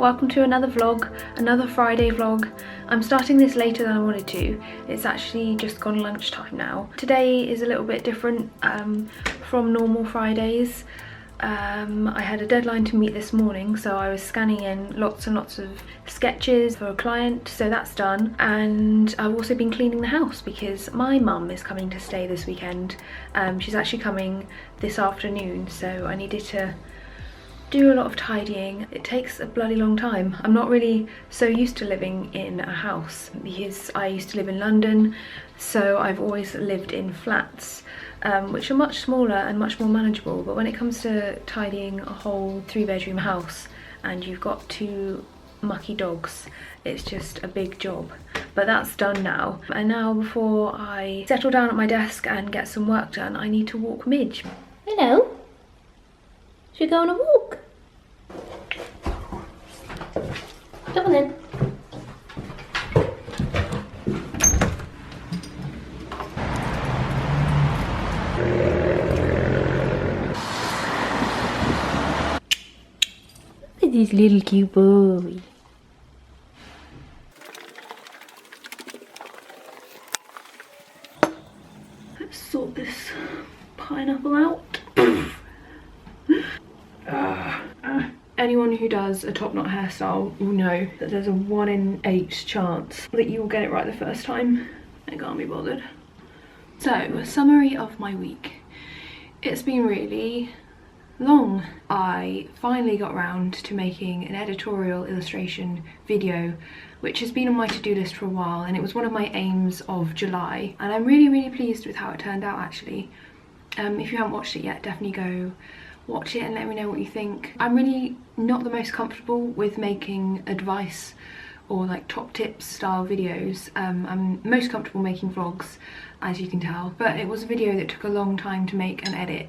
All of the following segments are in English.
welcome to another vlog, another Friday vlog. I'm starting this later than I wanted to. It's actually just gone lunchtime now. Today is a little bit different from normal Fridays. I had a deadline to meet this morning, so I was scanning in lots and lots of sketches for a client, so that's done. And I've also been cleaning the house because my mum is coming to stay this weekend. She's actually coming this afternoon, so I needed to do a lot of tidying. It takes a bloody long time. I'm not really so used to living in a house because I used to live in London, so I've always lived in flats, which are much smaller and much more manageable. But when it comes to tidying a whole 3-bedroom house and you've got 2 mucky dogs, it's just a big job. But that's done now. And now, before I settle down at my desk and get some work done, I need to walk Midge. Hello. Should we go on a walk? Come on then. Look at this little cute boy. Let's sort this pineapple out. Anyone who does a top knot hairstyle will know that there's a 1 in 8 chance that you will get it right the first time. I can't be bothered. So, a summary of my week. It's been really long. I finally got around to making an editorial illustration video, which has been on my to-do list for a while, and it was one of my aims of July, and I'm really pleased with how it turned out actually. If you haven't watched it yet, definitely go watch it and let me know what you think. I'm really not the most comfortable with making advice or like top tips style videos. I'm most comfortable making vlogs, as you can tell, but it was a video that took a long time to make and edit,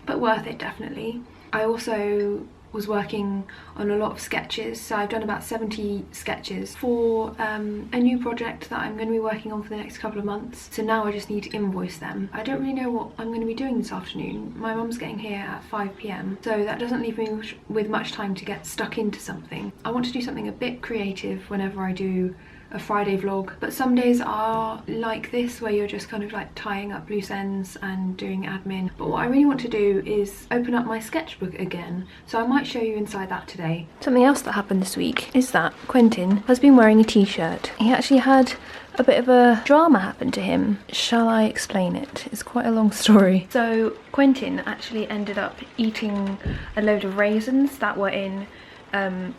but worth it definitely. I also was working on a lot of sketches, so I've done about 70 sketches for a new project that I'm going to be working on for the next couple of months. So now I just need to invoice them. I don't really know what I'm going to be doing this afternoon. My mum's getting here at 5 PM, so that doesn't leave me with much time to get stuck into something. I want to do something a bit creative whenever I do a Friday vlog, but some days are like this where you're just kind of like tying up loose ends and doing admin. But what I really want to do is open up my sketchbook again, so I might show you inside that today. Something else that happened this week is that Quentyn has been wearing a t-shirt. He actually had a bit of a drama happen to him. Shall I explain it? It's quite a long story. So Quentyn actually ended up eating a load of raisins that were in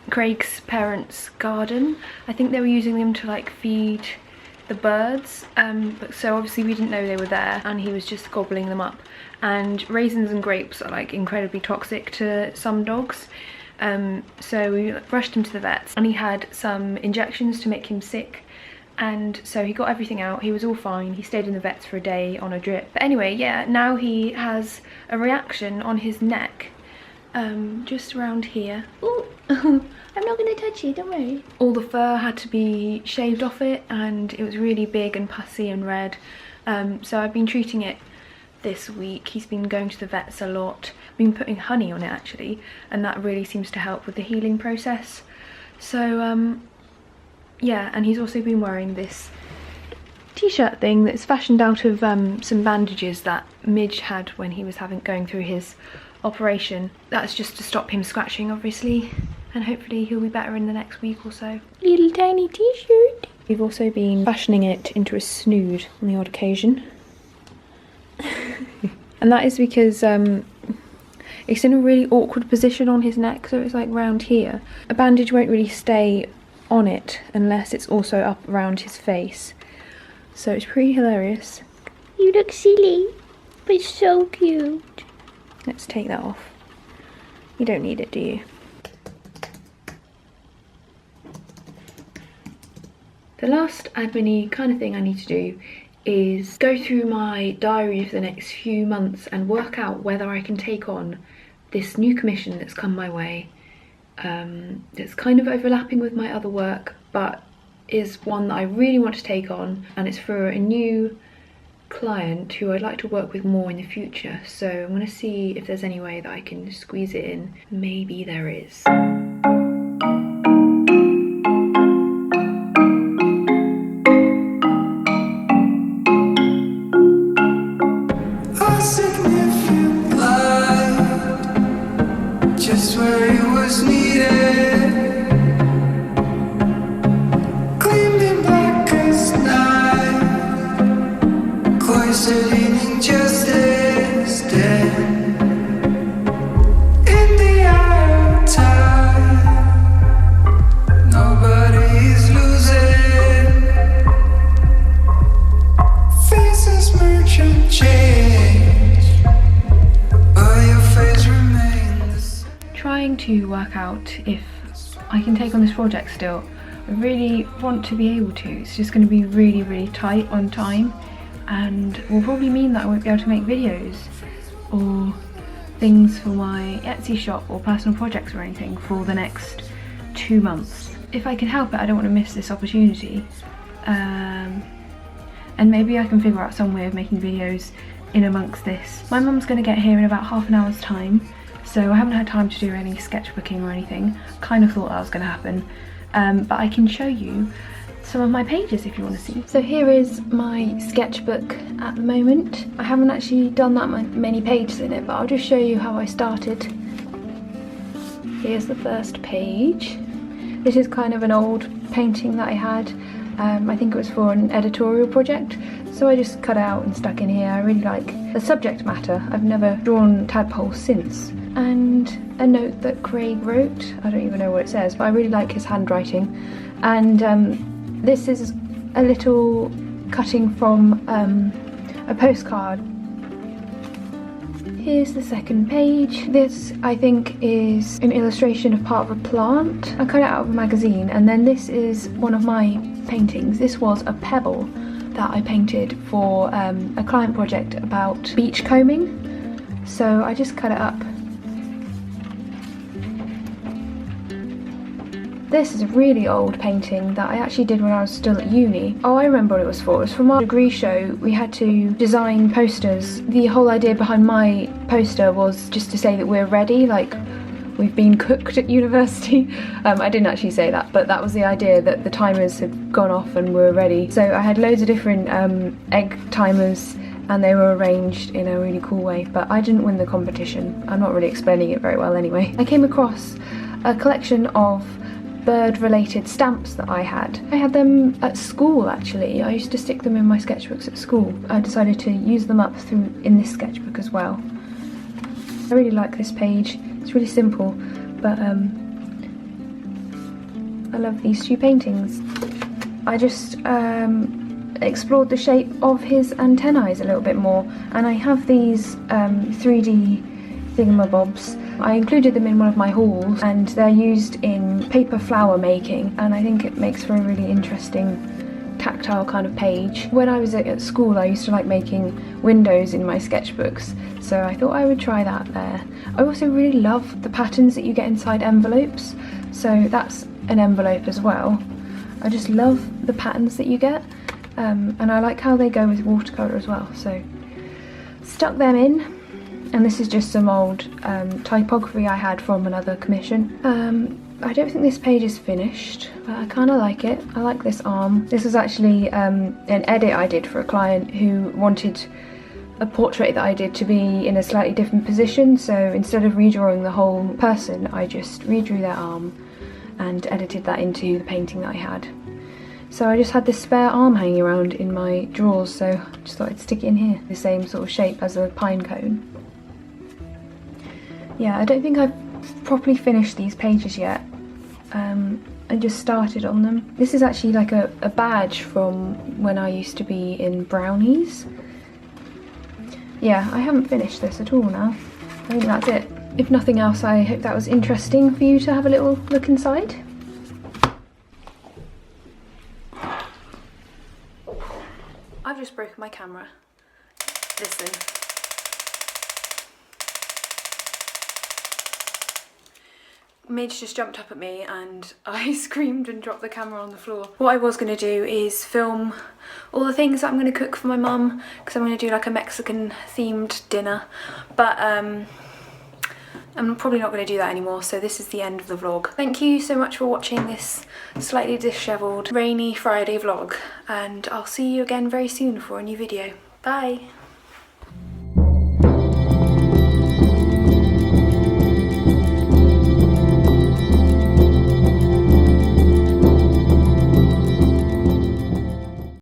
Craig's parents' garden. I think they were using them to like feed the birds, but so obviously we didn't know they were there, and he was just gobbling them up. And raisins and grapes are like incredibly toxic to some dogs, so we rushed him to the vets, and he had some injections to make him sick. And so he got everything out, he was all fine, he stayed in the vets for a day on a drip. But anyway, yeah, now he has a reaction on his neck, just around here. Ooh. I'm not gonna touch it, don't worry. All the fur had to be shaved off it, and it was really big and pussy and red. So I've been treating it this week. He's been going to the vets a lot, been putting honey on it actually, and that really seems to help with the healing process. So yeah, and he's also been wearing this t-shirt thing that's fashioned out of some bandages that Midge had when he was going through his operation. That's just to stop him scratching obviously, and hopefully he'll be better in the next week or so. Little tiny t-shirt. We've also been fashioning it into a snood on the odd occasion. And that is because it's in a really awkward position on his neck, so it's like round here. A bandage won't really stay on it unless it's also up around his face, so it's pretty hilarious. You look silly, but so cute. Let's take that off. You don't need it, do you? The last admin-y kind of thing I need to do is go through my diary for the next few months and work out whether I can take on this new commission that's come my way. It's kind of overlapping with my other work, but is one that I really want to take on, and it's for a new client who I'd like to work with more in the future. So I'm going to see if there's any way that I can squeeze it in. Maybe there is. to work out if I can take on this project still. I really want to be able to. It's just going to be really, really tight on time, and will probably mean that I won't be able to make videos or things for my Etsy shop or personal projects or anything for the next 2 months. If I can help it, I don't want to miss this opportunity. And maybe I can figure out some way of making videos in amongst this. My mum's going to get here in about half an hour's time, so I haven't had time to do any sketchbooking or anything. Kind of thought that was going to happen, but I can show you some of my pages if you want to see. So here is my sketchbook at the moment. I haven't actually done that many pages in it, but I'll just show you how I started. Here's the first page. This is kind of an old painting that I had. I think it was for an editorial project, so I just cut out and stuck in here. I really like the subject matter. I've never drawn tadpoles since. And a note that Craig wrote. I don't even know what it says, but I really like his handwriting. And this is a little cutting from a postcard. Here's the second page. This, I think, is an illustration of part of a plant. I cut it out of a magazine, and then this is one of my paintings. This was a pebble that I painted for a client project about beach combing. So I just cut it up. This is a really old painting that I actually did when I was still at uni. Oh, I remember what it was for. It was from our degree show. We had to design posters. The whole idea behind my poster was just to say that we're ready, like we've been cooked at university. I didn't actually say that, but that was the idea, that the timers had gone off and we're ready. So I had loads of different egg timers, and they were arranged in a really cool way, but I didn't win the competition. I'm not really explaining it very well anyway. I came across a collection of bird-related stamps that I had. I had them at school actually. I used to stick them in my sketchbooks at school. I decided to use them up in this sketchbook as well. I really like this page. It's really simple, but I love these two paintings. I just explored the shape of his antennae a little bit more, and I have these 3D thingamabobs. I included them in one of my hauls, and they're used in paper flower making, and I think it makes for a really interesting tactile kind of page. When I was at school, I used to like making windows in my sketchbooks, so I thought I would try that there. I also really love the patterns that you get inside envelopes, so that's an envelope as well. I just love the patterns that you get, and I like how they go with watercolour as well, so stuck them in. And this is just some old typography I had from another commission. I don't think this page is finished, but I kind of like it. I like this arm. This is actually an edit I did for a client who wanted a portrait that I did to be in a slightly different position, so instead of redrawing the whole person, I just redrew their arm and edited that into the painting that I had. So I just had this spare arm hanging around in my drawers, so I just thought I'd stick it in here. The same sort of shape as a pine cone. Yeah, I don't think I've properly finished these pages yet. I just started on them. This is actually like a badge from when I used to be in brownies. Yeah, I haven't finished this at all now. I think that's it. If nothing else, I hope that was interesting for you to have a little look inside. I've just broken my camera. Listen. Midge just jumped up at me and I screamed and dropped the camera on the floor. What I was going to do is film all the things that I'm going to cook for my mum, because I'm going to do like a Mexican themed dinner, but I'm probably not going to do that anymore, so this is the end of the vlog. Thank you so much for watching this slightly dishevelled rainy Friday vlog, and I'll see you again very soon for a new video. Bye!